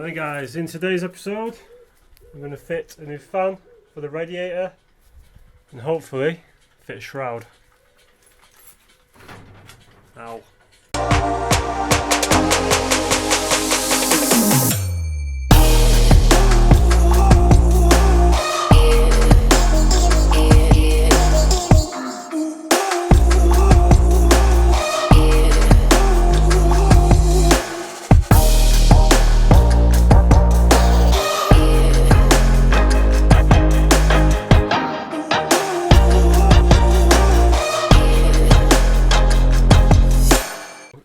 Hi guys, in today's episode I'm going to fit a new fan for the radiator and hopefully fit a shroud. Ow.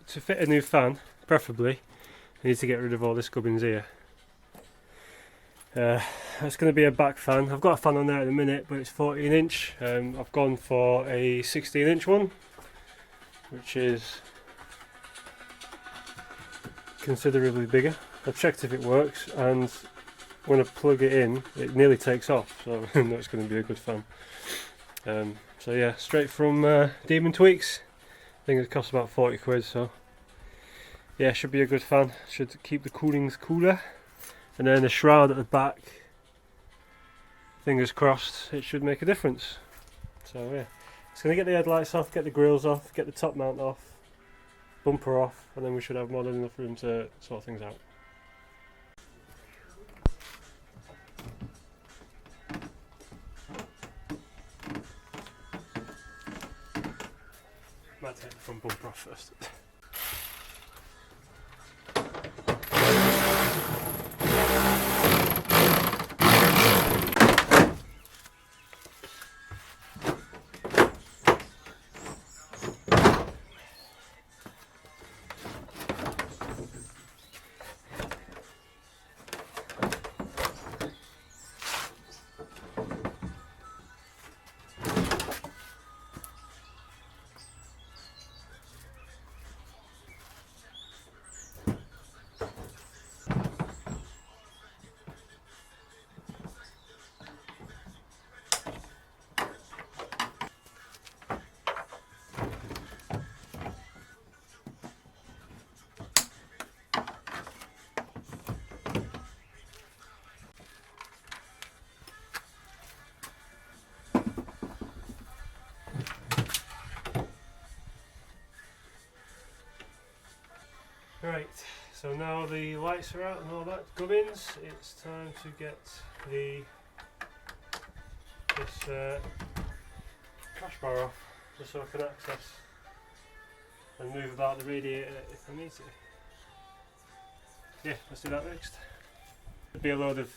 To fit a new fan, preferably, I need to get rid of all this gubbins here. That's going to be a back fan. I've got a fan on there at the minute, but it's 14 inch. I've gone for a 16 inch one, which is considerably bigger. I've checked if it works, and when I plug it in, it nearly takes off, so I know it's going to be a good fan. So yeah, straight from Demon Tweaks. I think it costs about 40 quid, so yeah, should be a good fan. Should keep the coolings cooler. And then the shroud at the back, fingers crossed, it should make a difference. So yeah, it's going to get the headlights off, get the grills off, get the top mount off, bumper off, and then we should have more than enough room to sort things out. Might take the front bumper off first. Right, so now the lights are out and all that gubbins, it's time to get this crash bar off, just so I can access and move about the radiator if I need to. Yeah, let's do that next. There'll be a load of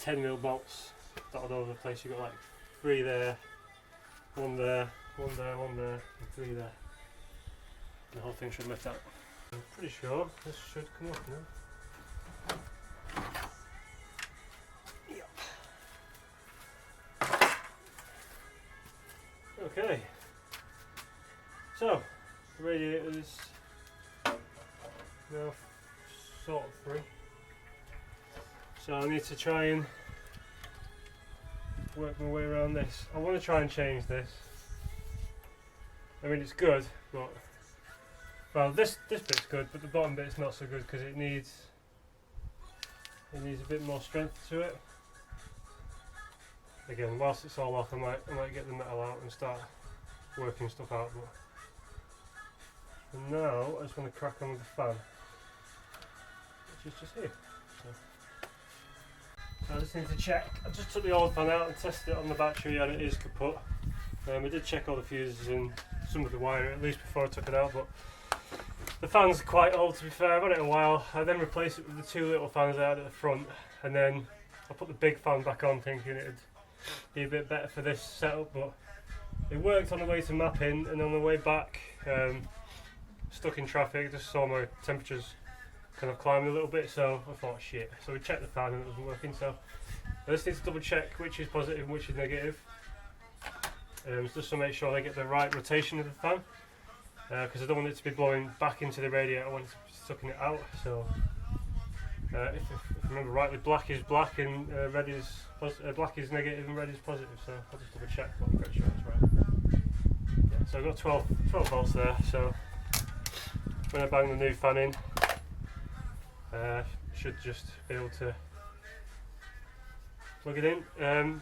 10mm bolts dotted all over the place. You've got like 3 there, 1 there, 1 there, 1 there, and 3 there. The whole thing should lift out. I'm pretty sure this should come up now. Yep. Okay. So, the radiator is now sort of free. So I need to try and work my way around this. I want to try and change this. I mean, it's good, but well, this bit's good, but the bottom bit's not so good because it needs a bit more strength to it. Again, whilst it's all off, I might get the metal out and start working stuff out. But for now, I just want to crack on with the fan, which is just here. So I just need to check. I just took the old fan out and tested it on the battery, and it is kaput. I did check all the fuses and some of the wire at least before I took it out, but the fan's quite old, to be fair. I've had it a while. I then replaced it with the 2 little fans I had at the front, and then I put the big fan back on thinking it'd be a bit better for this setup, but it worked on the way to mapping, and on the way back, stuck in traffic, just saw my temperatures kind of climbing a little bit, so I thought shit. So we checked the fan and it wasn't working, so I just need to double check which is positive and which is negative, just to make sure I get the right rotation of the fan. Because I don't want it to be blowing back into the radiator, I want it to be sucking it out. So if I remember rightly, black is black and red is black is negative and red is positive. So I'll just double check, but I'm pretty sure that's right. Yeah, so I've got 12 volts there. So when I bang the new fan in, should just be able to plug it in, and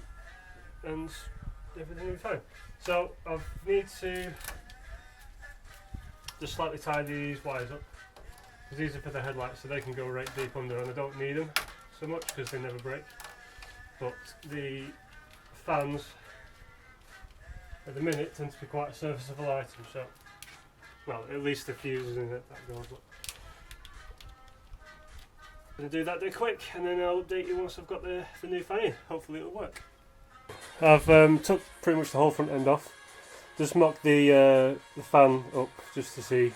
everything will be fine. So I need to just slightly tie these wires up, because these are for the headlights, so they can go right deep under, and I don't need them so much because they never break. But the fans at the minute tend to be quite a serviceable item, so, well, at least the fuses in it, that goes. But I'm going to do that bit quick, and then I'll update you once I've got the new fan in. Hopefully it'll work. I've took pretty much the whole front end off. Just mocked the fan up just to see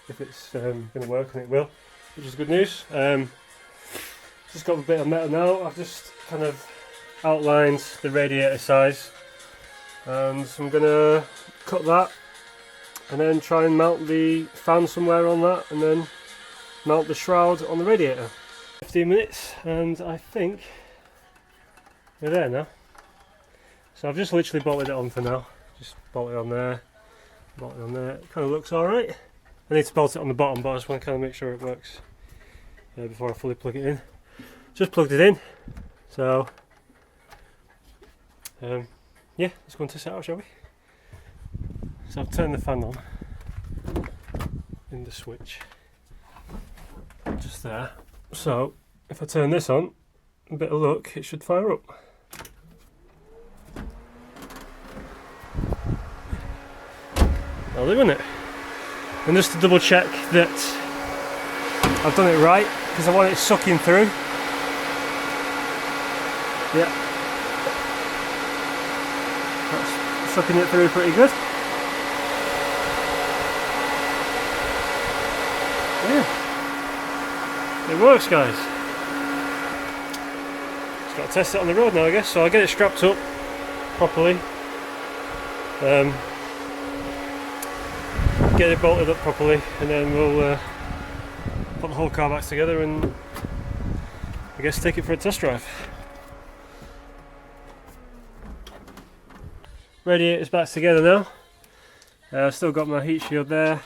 if it's going to work, and it will, which is good news. Just got a bit of metal now. I've just kind of outlined the radiator size, and I'm going to cut that and then try and mount the fan somewhere on that, and then mount the shroud on the radiator. 15 minutes and I think we're there now. So I've just literally bolted it on for now. Just bolt it on there, bolt it on there. It kind of looks alright. I need to bolt it on the bottom, but I just want to kind of make sure it works before I fully plug it in. Just plugged it in. So yeah, let's go and test it out, shall we? So I've turned the fan on in the switch just there. So if I turn this on, a bit of luck, it should fire up. I'll do it. And just to double check that I've done it right, because I want it sucking through. Yeah, that's sucking it through pretty good. Yeah. It works, guys. Just got to test it on the road now, I guess. So I'll get it strapped up properly, get it bolted up properly, and then we'll put the whole car back together and I guess take it for a test drive. Radiator's back together now. I've still got my heat shield there.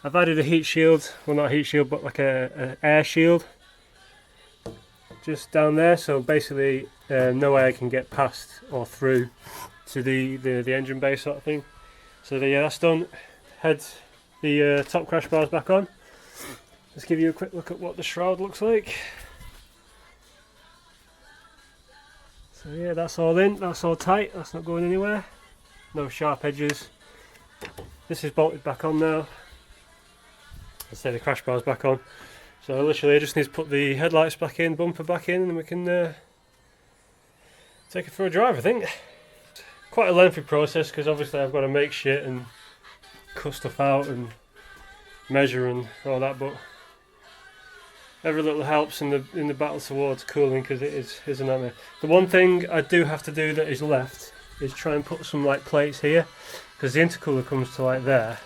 I've added a heat shield, well not a heat shield but like a air shield just down there, so basically no air can get past or through to the engine bay sort of thing. So yeah, that's done. Head the top crash bars back on. Let's give you a quick look at what the shroud looks like. So yeah, that's all in, that's all tight, that's not going anywhere. No sharp edges. This is bolted back on now. Let's say the crash bar's back on. So literally I just need to put the headlights back in, bumper back in, and then we can take it for a drive, I think. Quite a lengthy process because obviously I've got to make shit and cut stuff out and measure and all that, but every little helps in the battle towards cooling, because it is a nightmare. The one thing I do have to do that is left is try and put some like plates here, because the intercooler comes to like there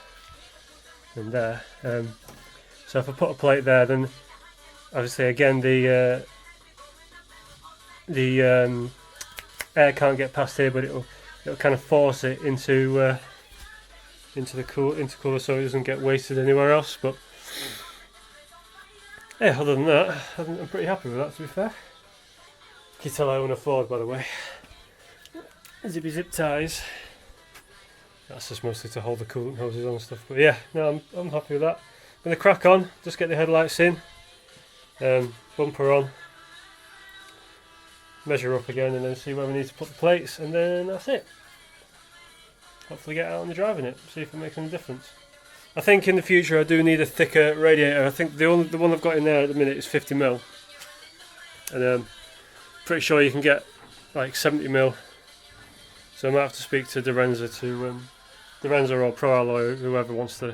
and there. So if I put a plate there, then obviously again the air can't get past here, but it'll kind of force it into the intercooler so it doesn't get wasted anywhere else. But yeah, other than that, I'm pretty happy with that, to be fair. You can tell I own a Ford, by the way. Zippy zip ties. That's just mostly to hold the coolant hoses on and stuff. But yeah, no, I'm happy with that. I'm going to crack on, just get the headlights in, bumper on, measure up again, and then see where we need to put the plates, and then that's it. Hopefully get out on the drive in it, see if it makes any difference. I think in the future I do need a thicker radiator. I think the one I've got in there at the minute is 50mm, and I'm pretty sure you can get like 70mm. So I might have to speak to Derenza or Pro Alloy, whoever wants to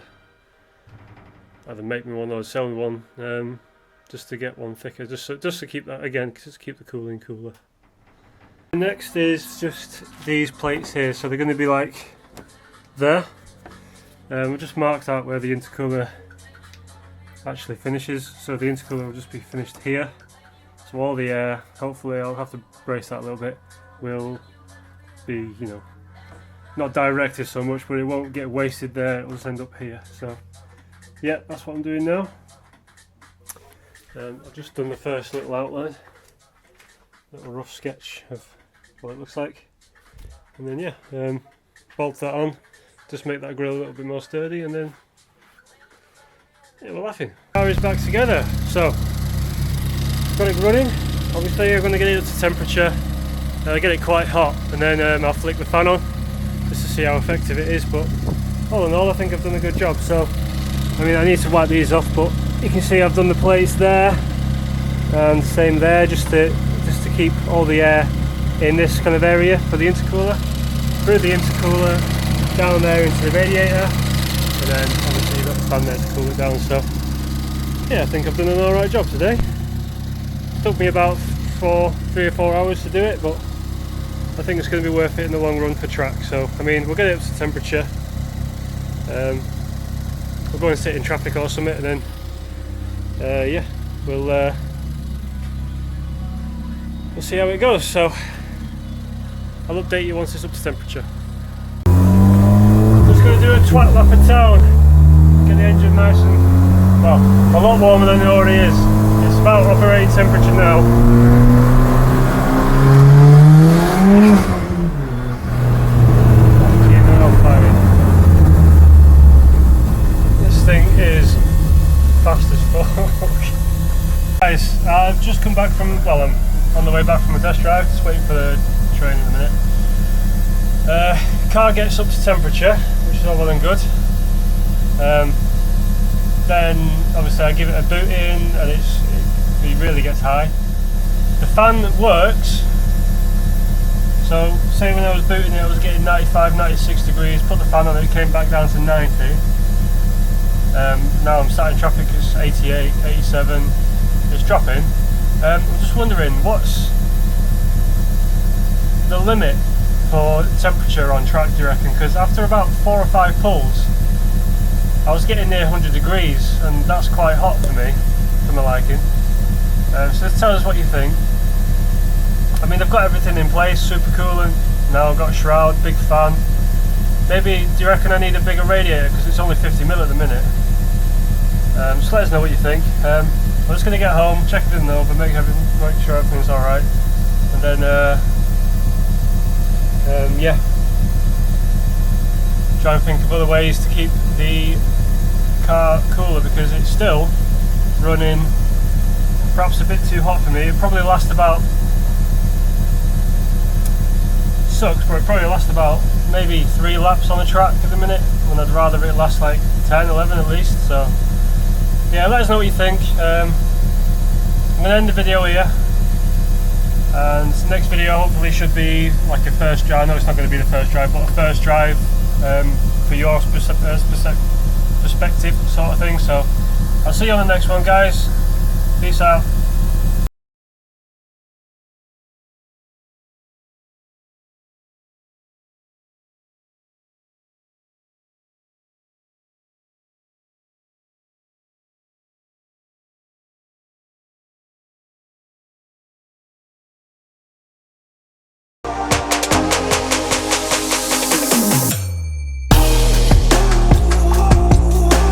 either make me one or sell me one, just to get one thicker, just to keep that, again, just to keep the cooling cooler. Next is just these plates here, so they're going to be like there. We'll just marked out where the intercooler actually finishes, so the intercooler will just be finished here. So all the air, hopefully I'll have to brace that a little bit, will be, you know, not directed so much, but it won't get wasted there, it will just end up here. So yeah, that's what I'm doing now. I've just done the first little outline, little rough sketch of what it looks like, and then yeah, bolt that on, just make that grill a little bit more sturdy, and then yeah, we're laughing. Car is back together, so got it running. Obviously I'm going to get it up to temperature, get it quite hot, and then I'll flick the fan on just to see how effective it is, but all in all I think I've done a good job. So I mean, I need to wipe these off, but you can see I've done the plates there and same there, just to keep all the air in this kind of area for the intercooler, through the intercooler, down there into the radiator, and then obviously you've got the fan there to cool it down. So yeah, I think I've done an alright job today. Took me about 3 or 4 hours to do it, but I think it's going to be worth it in the long run for track. So I mean, we'll get it up to temperature, we'll go and sit in traffic or something, and then yeah, we'll see how it goes. So I'll update you once it's up to temperature. Just going to do a twat lap of town, get the engine nice and, well, a lot warmer than it already is. It's about operating temperature now. Thing is fast as fuck. Guys, I've just come back from, well, I'm on the way back from a test drive, just waiting for the train in a minute. Car gets up to temperature, which is all well and good. Then obviously I give it a boot in, and it really gets high. The fan works, so say when I was booting it I was getting 95, 96 degrees, put the fan on it came back down to 90. Now I'm sat in traffic, it's 88, 87, it's dropping. I'm just wondering, what's the limit for temperature on track, do you reckon? Because after about 4 or 5 pulls, I was getting near 100 degrees, and that's quite hot for me, for my liking. So tell us what you think. I mean, I've got everything in place, super coolant, now I've got a shroud, big fan. Maybe, do you reckon I need a bigger radiator, because it's only 50mm at the minute? Just let us know what you think. I'm just going to get home, check everything over, make sure everything's alright, and then yeah, try and think of other ways to keep the car cooler, because it's still running perhaps a bit too hot for me. It probably lasts about, sucks, but it probably lasts about maybe 3 laps on the track at the minute, and I'd rather it last like 10, 11 at least. So yeah, let us know what you think. I'm going to end the video here, and next video hopefully should be like a first drive. I know it's not going to be the first drive, but a first drive for your perspective sort of thing. So I'll see you on the next one, guys. Peace out.